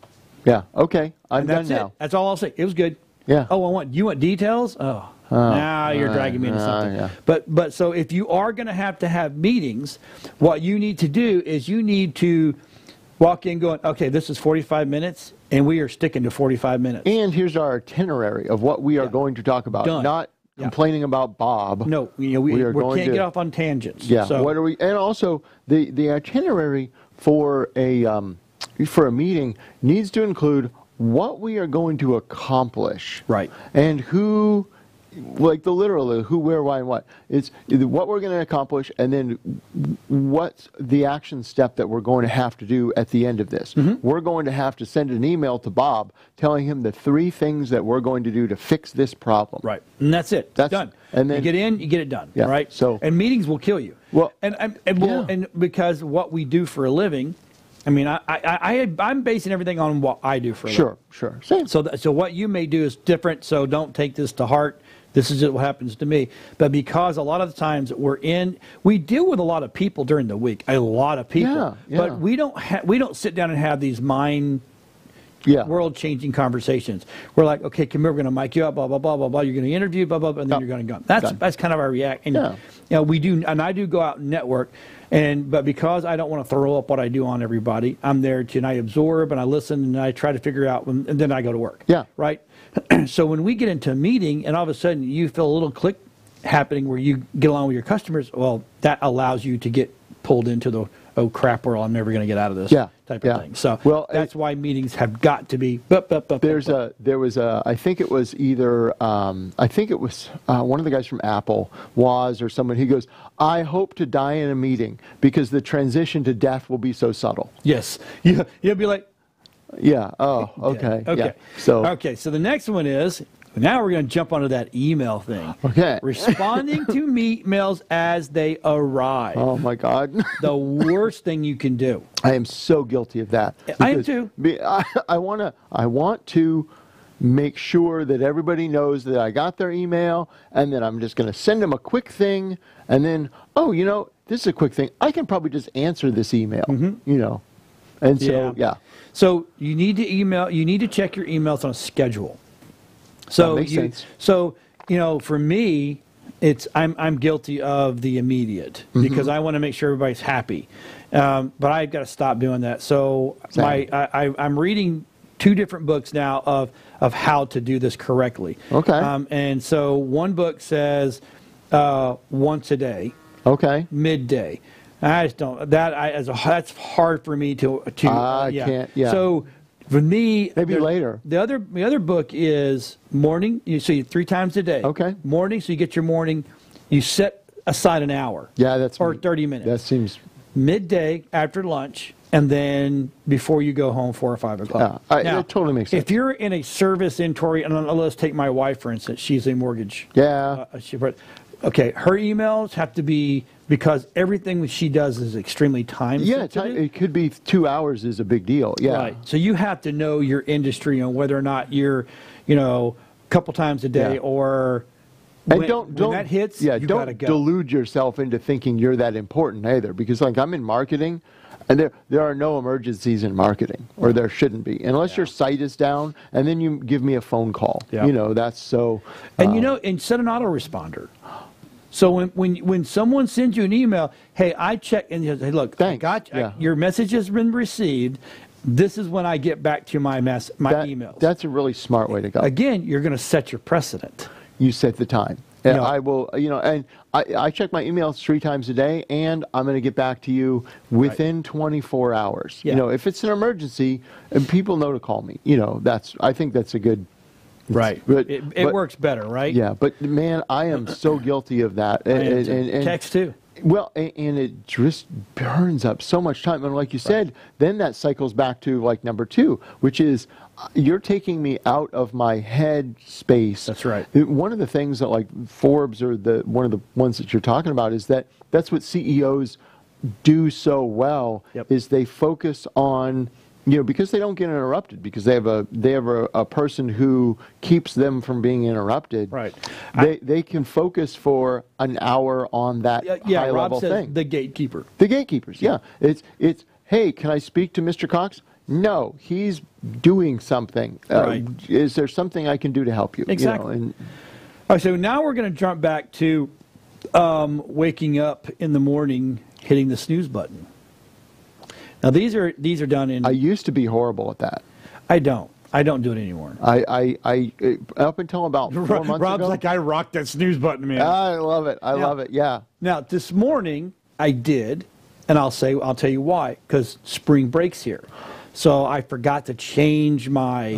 Yeah. Okay. I'm done now. That's all I'll say. It was good. Yeah. Oh, you want details? Oh. Now you're dragging me into something. Yeah. But so if you are going to have meetings, what you need to do is you need to walk in going, okay, this is 45 minutes, and we are sticking to 45 minutes. And here's our itinerary of what we are going to talk about. Done. Not complaining about Bob. No, we can't get off on tangents. Yeah. So. What are we? And also the itinerary for a meeting needs to include what we are going to accomplish. Right. And who. Like the literal who, where, why, and what. It's what we're going to accomplish, and then what's the action step that we're going to have to do at the end of this. We're going to have to send an email to Bob telling him the 3 things that we're going to do to fix this problem. Right, and that's it. That's done. And then you get in, you get it done. Yeah, right. So and meetings will kill you. Well, and because what we do for a living. I mean, I'm basing everything on what I do for a living. Sure. Same. So what you may do is different. So don't take this to heart. This is what happens to me. But because a lot of the times we deal with a lot of people during the week, a lot of people. Yeah. But we don't sit down and have these world-changing conversations. We're like, okay, come here, we're going to mic you up, blah, blah, blah, blah, blah. You're going to interview, blah, blah, blah, and then you're going to go. That's kind of our reaction. We do, and I do go out and network. But because I don't want to throw up what I do on everybody, I'm there and I absorb and I listen and I try to figure out, and then I go to work. Yeah. Right? So when we get into a meeting and all of a sudden you feel a little click happening where you get along with your customers, well, that allows you to get pulled into the, oh crap, I'm never going to get out of this type of thing. So that's why meetings have got to be. There was I think it was either I think it was one of the guys from Apple or someone. He goes, I hope to die in a meeting because the transition to death will be so subtle. Yes, you'll be like. Yeah. Oh, okay. Okay. Yeah. So the next one is. Now we're going to jump onto that email thing. Okay. Responding to emails as they arrive. Oh, my God. The worst thing you can do. I am so guilty of that. I am too. I want to make sure that everybody knows that I got their email and that I'm just going to send them a quick thing. And then, this is a quick thing. I can probably just answer this email, And so, yeah. So you need to check your emails on a schedule. So that makes sense. So for me, I'm guilty of the immediate because I want to make sure everybody's happy, but I've got to stop doing that. So I'm reading 2 different books now of how to do this correctly. Okay. And so one book says once a day. Okay. Midday. I just don't. That's hard for me to. I can't. Yeah. So. For me, maybe later. The other book is morning. You see 3 times a day. Okay. Morning, so you get your morning. You set aside an hour. Yeah, or 30 minutes. That seems. Midday after lunch, and then before you go home, 4 or 5 o'clock. Yeah, that totally makes sense. If you're in a service inventory, and let's take my wife for instance. She's a mortgage. Yeah. Okay, her emails have to be. Because everything that she does is extremely time sensitive. It could be 2 hours is a big deal. Yeah. Right. So you have to know your industry and whether or not you're, a couple times a day or when that hits, you gotta go. Don't delude yourself into thinking you're that important either. Because I'm in marketing, and there are no emergencies in marketing, or there shouldn't be, unless your site is down, and then you give me a phone call. Yeah. That's so. And and set an autoresponder. So when someone sends you an email, hey, I check and you say, look, thanks. Your message has been received. This is when I get back to my emails. That's a really smart way to go. Again, you're going to set your precedent. You set the time. And I will, and I check my emails 3 times a day, and I'm going to get back to you within 24 hours. Yeah. If it's an emergency, and people know to call me. I think that's a good. Right. It works better, right? Yeah, but man, I am so guilty of that. And text too. Well, and it just burns up so much time. And like you said, then that cycles back to number 2, which is you're taking me out of my head space. That's right. One of the things that Forbes or one of the ones that you're talking about is that's what CEOs do so well is they focus on because they don't get interrupted because they have a person who keeps them from being interrupted. Right. They can focus for an hour on that high Rob level says thing. The gatekeeper. The gatekeepers. Yeah. It's hey, can I speak to Mr. Cocks? No, he's doing something. Right. Is there something I can do to help you? Exactly. All right. So now we're going to jump back to waking up in the morning, hitting the snooze button. Now these are done in. I used to be horrible at that. I don't do it anymore. I up until about 4 months ago. Rob's like, I rocked that snooze button, man. I love it. I love it. Yeah. Now this morning I did, and I'll tell you why. Because spring break's here, so I forgot to change my.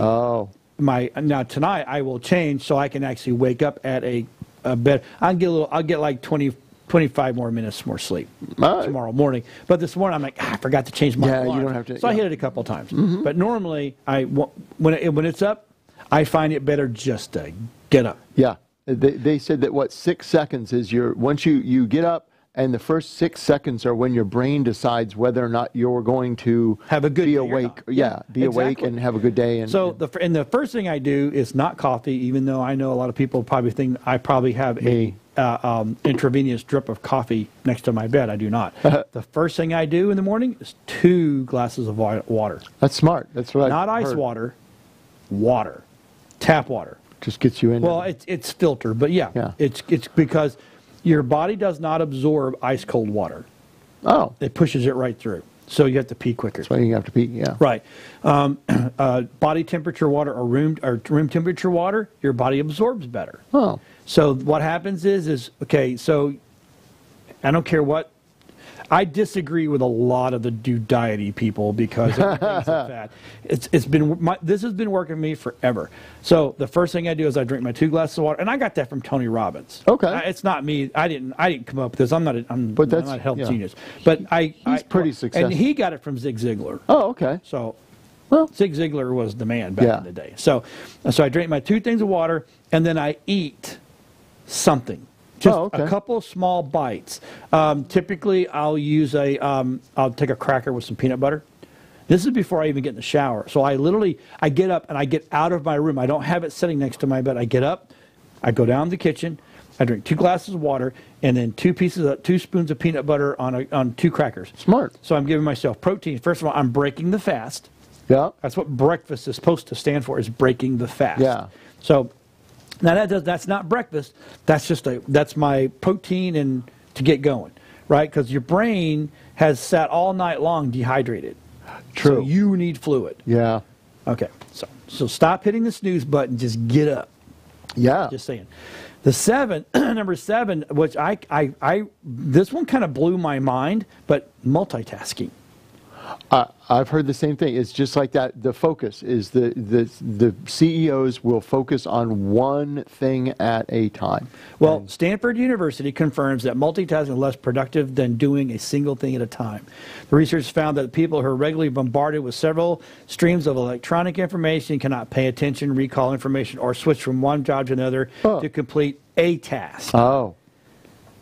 Now tonight I will change so I can actually wake up at a bed. I'll get like 25 more minutes more sleep tomorrow morning. But this morning, I'm like, I forgot to change my alarm. You don't have to. So I hit it a couple times. But normally, when it's up, I find it better just to get up. Yeah. They said that 6 seconds is once you get up, and the first 6 seconds are when your brain decides whether or not you're going to have a good be awake. Be awake and have a good day. So the first thing I do is not coffee, even though I know a lot of people probably think I probably have a intravenous drip of coffee next to my bed. I do not. The first thing I do in the morning is 2 glasses of water. That's smart. That's right. Not ice water, tap water. Just gets you in. Well, it's filtered, but it's because your body does not absorb ice cold water. Oh, it pushes it right through. So you have to pee quicker. That's why you have to pee. Yeah. Right. Body temperature water or room temperature water, your body absorbs better. Oh. So what happens is okay. So I don't care what. I disagree with a lot of the do diety people because everything's a fad. This has been working for me forever. So the first thing I do is I drink my 2 glasses of water, and I got that from Tony Robbins. Okay, it's not me. I didn't come up with this. I'm not a health genius, but he's pretty successful, and he got it from Zig Ziglar. Oh, okay. So. Well, Zig Ziglar was the man back in the day. So I drink my 2 things of water, and then I eat something. Just a couple of small bites. Typically, I'll use I'll take a cracker with some peanut butter. This is before I even get in the shower. So I get up and I get out of my room. I don't have it sitting next to my bed. I get up, I go down to the kitchen, I drink 2 glasses of water, and then 2 spoons of peanut butter on 2 crackers. Smart. So I'm giving myself protein. First of all, I'm breaking the fast. Yeah. That's what breakfast is supposed to stand for, is breaking the fast. Yeah. So now that's not breakfast. That's my protein and to get going, right? Because your brain has sat all night long dehydrated. True. So you need fluid. Yeah. Okay. So stop hitting the snooze button. Just get up. Yeah. Just saying. The number 7, which this one kind of blew my mind, but multitasking. I've heard the same thing. It's just like that. The focus is the CEOs will focus on one thing at a time. Well, Stanford University confirms that multitasking is less productive than doing a single thing at a time. The research found that people who are regularly bombarded with several streams of electronic information cannot pay attention, recall information, or switch from one job to another to complete a task. Oh.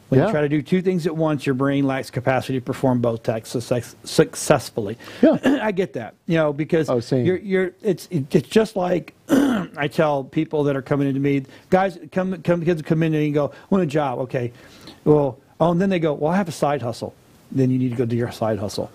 When you try to do 2 things at once, your brain lacks capacity to perform both tasks successfully. Yeah. I get that, because it's just like I tell people that are coming into me, kids come in and go, I want a job, okay. Well, and then they go, well, I have a side hustle. Then you need to go do your side hustle.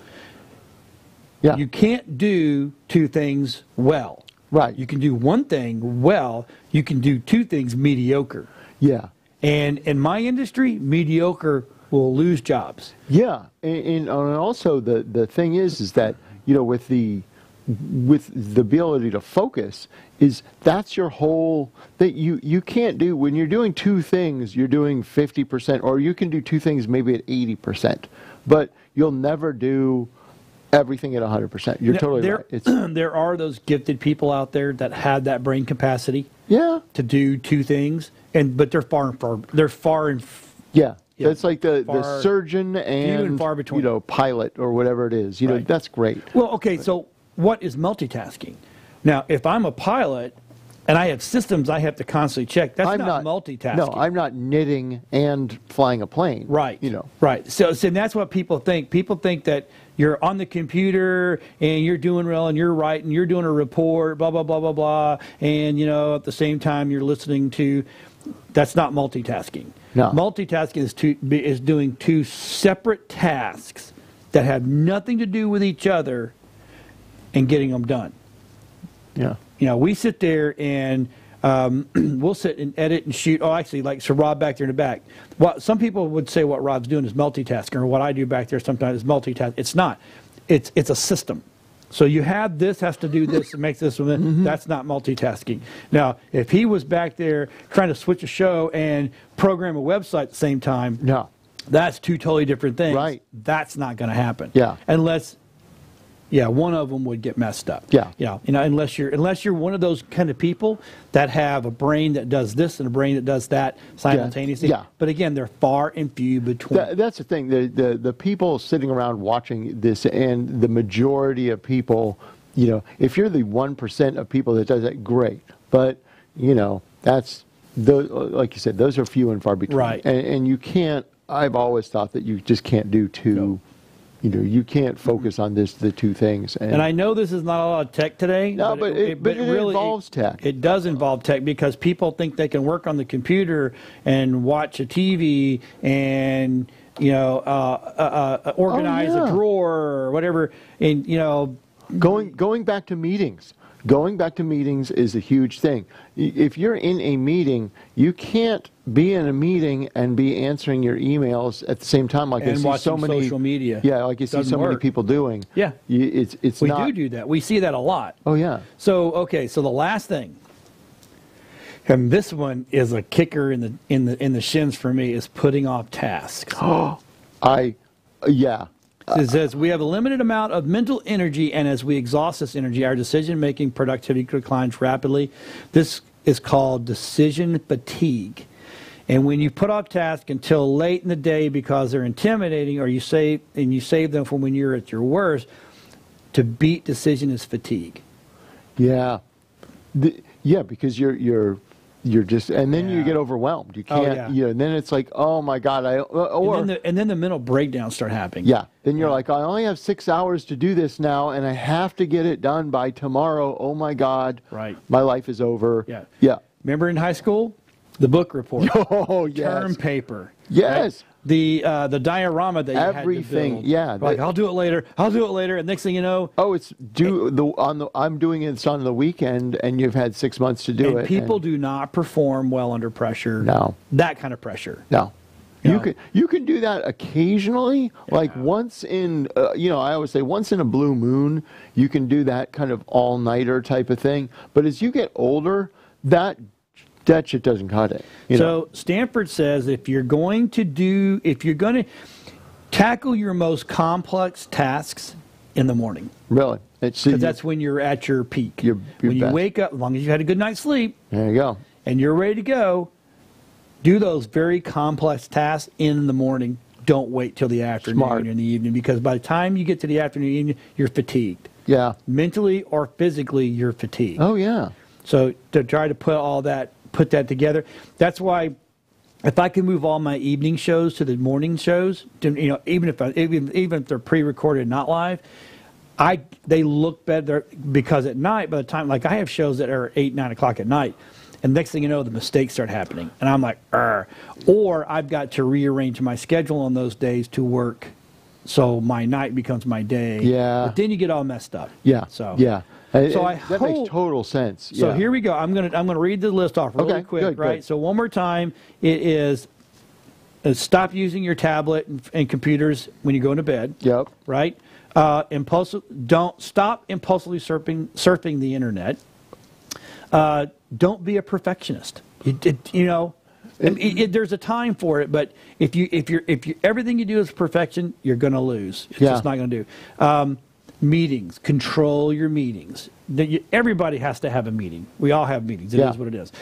Yeah. You can't do 2 things well. Right. You can do 1 thing well. You can do 2 things mediocre. Yeah. And in my industry, mediocre will lose jobs. Yeah, and also the thing is that with the ability to focus that's your whole that you can't do when you're doing 2 things. You're doing 50%, or you can do 2 things maybe at 80%, but you'll never do everything at 100%. You're totally right. There are those gifted people out there that have that brain capacity. Yeah. To do 2 things. But they're far and yeah. That's like the surgeon and far between. Pilot or whatever it is. Right. That's great. Well, okay, so what is multitasking? Now, if I'm a pilot and I have systems I have to constantly check, that's not multitasking. No, I'm not knitting and flying a plane. Right. Right. So that's what people think. People think that you're on the computer and you're doing well and you're writing, you're doing a report, blah, blah, blah, blah, blah. And, at the same time you're listening to. That's not multitasking. No. Multitasking is doing 2 separate tasks that have nothing to do with each other and getting them done. Yeah. We sit there and we'll sit and edit and shoot. Oh, actually, so Rob back there in the back. Some people would say what Rob's doing is multitasking, or what I do back there sometimes is multitasking. It's not. It's a system. So you have this has to do this and make this one. Mm-hmm. That's not multitasking. Now, if he was back there trying to switch a show and program a website at the same time, that's 2 totally different things. Right. That's not going to happen. Yeah. Unless, one of them would get messed up. Yeah. Unless you're one of those kind of people that have a brain that does this and a brain that does that simultaneously. Yeah. But again, they're far and few between. That's the thing. The people sitting around watching this, and the majority of people, if you're the 1% of people that does that, great. But that's like you said, those are few and far between. Right. And you can't. I've always thought that you just can't do 2. No. You can't focus on the 2 things. And I know this is not a lot of tech today. No, but it really involves tech. It does involve tech because people think they can work on the computer and watch a TV and organize a drawer or whatever. And going back to meetings. Going back to meetings is a huge thing. If you're in a meeting, you can't be in a meeting and be answering your emails at the same time, like and you see so many social media. Yeah, like you see so many people doing. Yeah, it's we not. do that. We see that a lot. Oh yeah. So so the last thing, and this one is a kicker in the shins for me, is putting off tasks. Yeah. It says, we have a limited amount of mental energy, and as we exhaust this energy, our decision-making productivity declines rapidly. This is called decision fatigue. And when you put off tasks until late in the day because they're intimidating, or you save them for when you're at your worst, to beat decision is fatigue. Yeah. Yeah, because you're just, and then you get overwhelmed. You can't, and then it's like, oh my God, and then the mental breakdowns start happening. Yeah. Then you're like, I only have 6 hours to do this now, and I have to get it done by tomorrow. Oh my God. Right. My life is over. Yeah. Yeah. Remember in high school? The book report. Oh, yes. Term paper. Yes. Right? The diorama that you everything, had to build. yeah. Like, I'll do it later. I'll do it later. And next thing you know, it's I'm doing it on the weekend, and you've had 6 months to do it. People do not perform well under pressure. No. That kind of pressure. No. You can do that occasionally, like once in I always say once in a blue moon. You can do that kind of all-nighter type of thing. But as you get older, that shit doesn't cut it. So Stanford says if you're going to tackle your most complex tasks in the morning. Really? Because that's when you're at your peak. When you wake up, as long as you had a good night's sleep. There you go. And you're ready to go, do those very complex tasks in the morning. Don't wait till the afternoon or in the evening, because by the time you get to the afternoon, you're fatigued. Yeah. Mentally or physically, you're fatigued. Oh, yeah. So to try to put that together, that's why if I can move all my evening shows to the morning shows, even if they're pre-recorded, not live, they look better, because at night, by the time, like I have shows that are 8, 9 o'clock at night, and next thing you know, the mistakes start happening, and I'm like, Arr. Or I've got to rearrange my schedule on those days to work, so my night becomes my day. Yeah. But then you get all messed up. Yeah. So yeah. That makes total sense. So here we go. I'm gonna read the list off really quick, right? Good. So one more time, it is stop using your tablet and computers when you go into bed. Yep. Right. Don't stop impulsively surfing the internet. Don't be a perfectionist. There's a time for it, but if you everything you do is perfection, you're going to lose. It's just not going to do. Meetings, control your meetings. Everybody has to have a meeting. We all have meetings. It is what it is.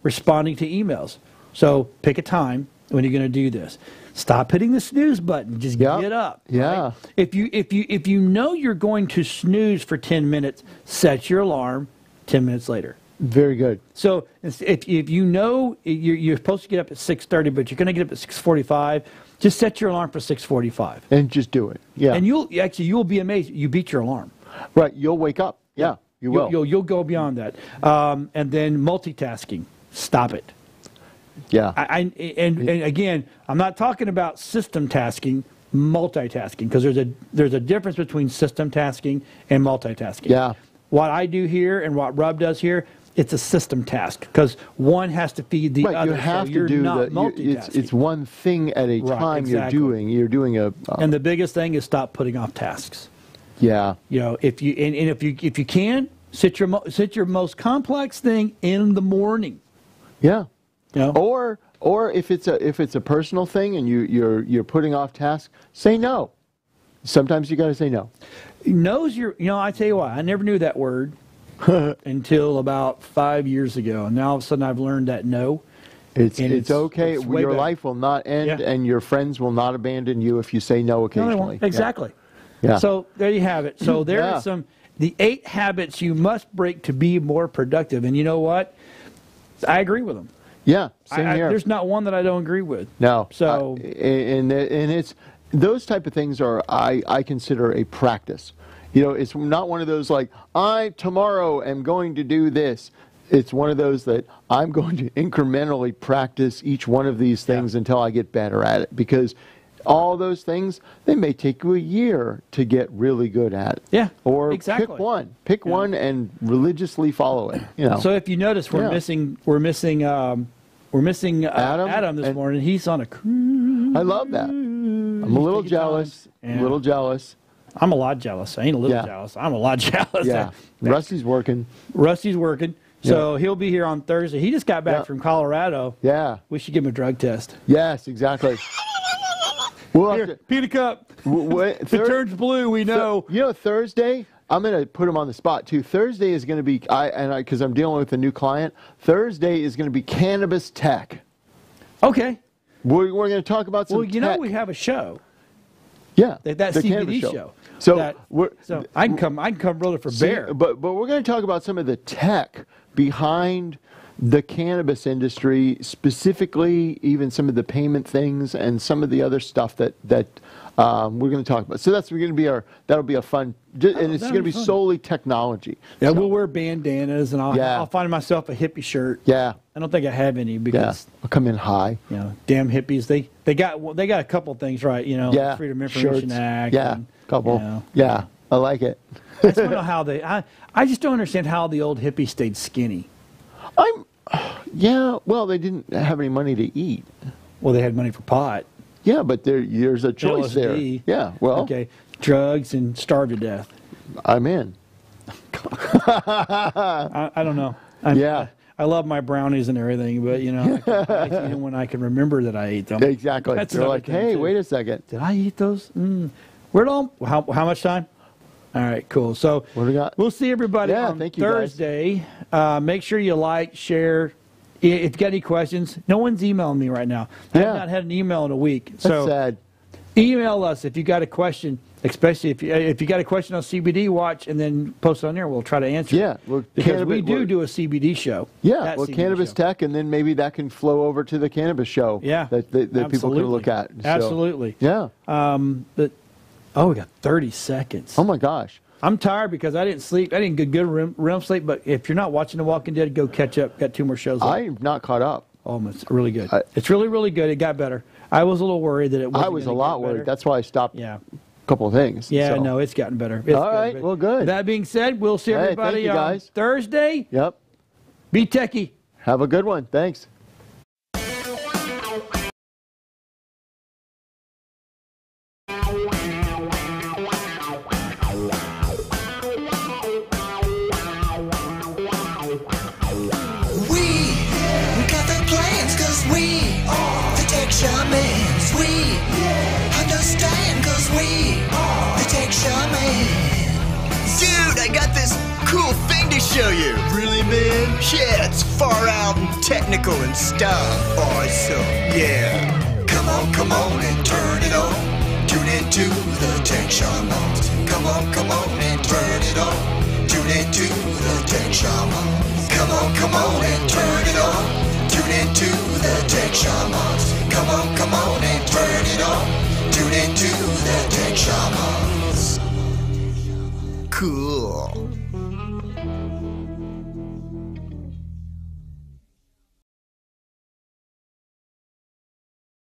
Responding to emails. So pick a time when you're going to do this. Stop hitting the snooze button. Just get up. Yeah. Right? If you know you're going to snooze for 10 minutes, set your alarm 10 minutes later. Very good. So if you know you're supposed to get up at 6:30, but you're going to get up at 6:45, just set your alarm for 6:45. And just do it. Yeah. And you'll be amazed. You beat your alarm. Right. You'll wake up. Yeah. You will. You'll go beyond that. And then multitasking. Stop it. Yeah. And again, I'm not talking about system tasking, multitasking, because there's a difference between system tasking and multitasking. Yeah. What I do here and what Rob does here, it's a system task, because one has to feed the other. You have so to do multitasking. It's one thing at a time. Exactly. You're doing a. And the biggest thing is stop putting off tasks. Yeah. If you can sit your most complex thing in the morning. Yeah. Or if it's a personal thing and you're putting off tasks, say no. Sometimes you got to say no. No's I tell you what, I never knew that word until about 5 years ago, and now all of a sudden I've learned that no. It's okay. Your better. Life will not end, and your friends will not abandon you if you say no occasionally. No, they won't. Exactly. Yeah. So there you have it. So there are the 8 habits you must break to be more productive, and you know what? I agree with them. Yeah, same here. There's not one that I don't agree with. No. So and it's those type of things are I consider a practice. It's not one of those like I tomorrow am going to do this. It's one of those that I'm going to incrementally practice each one of these things until I get better at it, because all those things, they may take you a year to get really good at it. Yeah, or exactly. Pick one and religiously follow it. So if you notice, we're missing Adam this morning. He's on a cruise. I love that. I'm a little jealous. Yeah. A little jealous. I'm a lot jealous. I ain't a little jealous. I'm a lot jealous. Yeah. Rusty's working. So he'll be here on Thursday. He just got back from Colorado. Yeah. We should give him a drug test. Yes, exactly. We'll Here, have to, Peter Cup. If it turns blue, we know. Thursday, I'm going to put him on the spot too. Thursday is going to be, because I'm dealing with a new client, Thursday is going to be cannabis tech. Okay. We're going to talk about some tech. We have a show. Yeah. That the CBD cannabis show. So I can come brother for bear. But we're going to talk about some of the tech behind the cannabis industry, specifically even some of the payment things and some of the other stuff that we're going to talk about. So that's going to be that'll be a fun, and it's going to be solely technology. Yeah, so, we'll wear bandanas, and I'll find myself a hippie shirt. Yeah. I don't think I have any because I'll come in high. Damn hippies. They got a couple things right. Freedom of Information Act. Yeah, couple. Yeah, I like it. I just don't know how I just don't understand how the old hippies stayed skinny. Well, they didn't have any money to eat. Well, they had money for pot. Yeah, but there's a choice LSD. there. Yeah, well. Okay, drugs and starve to death. I'm in. I don't know. I love my brownies and everything, but I eat them when I can remember that I ate them. Exactly. That's They're like, hey, too. wait a second. Did I eat those? How much time? All right, cool. So what do we got? We'll see everybody on thank you, Thursday. Make sure you like, share. If you got any questions, no one's emailing me right now. I have not had an email in a week. That's sad. Email us if you got a question, especially if you got a question on CBD Watch, and then post it on there. We'll try to answer. Yeah, because we do a CBD show. Yeah, cannabis tech, and then maybe that can flow over to the cannabis show. Yeah, that people can look at. So, absolutely. Yeah. We got 30 seconds. Oh my gosh. I'm tired because I didn't sleep. I didn't get good REM sleep. But if you're not watching The Walking Dead, go catch up. Got 2 more shows. I'm not caught up. Oh, it's really good. It's really, really good. It got better. I was a little worried that it wasn't. I was a lot worried. That's why I stopped. Yeah. A couple of things. Yeah, so. no, it's gotten better. All right. Well, good. That being said, we'll see everybody thank you, on guys. Thursday. Yep. Be techie. Have a good one. Thanks. Shamans, we understand cause we are the tech shaman. Dude, I got this cool thing to show you. Really, man? Yeah, it's far out and technical and stuff. Awesome, yeah. Come on and turn it on. Tune into the tech shamans. Come on and turn it on. Tune into the tech shamans. Come on and turn it on. Tune into the tech shamans. Come on and turn it on. Tune into the tech shamans.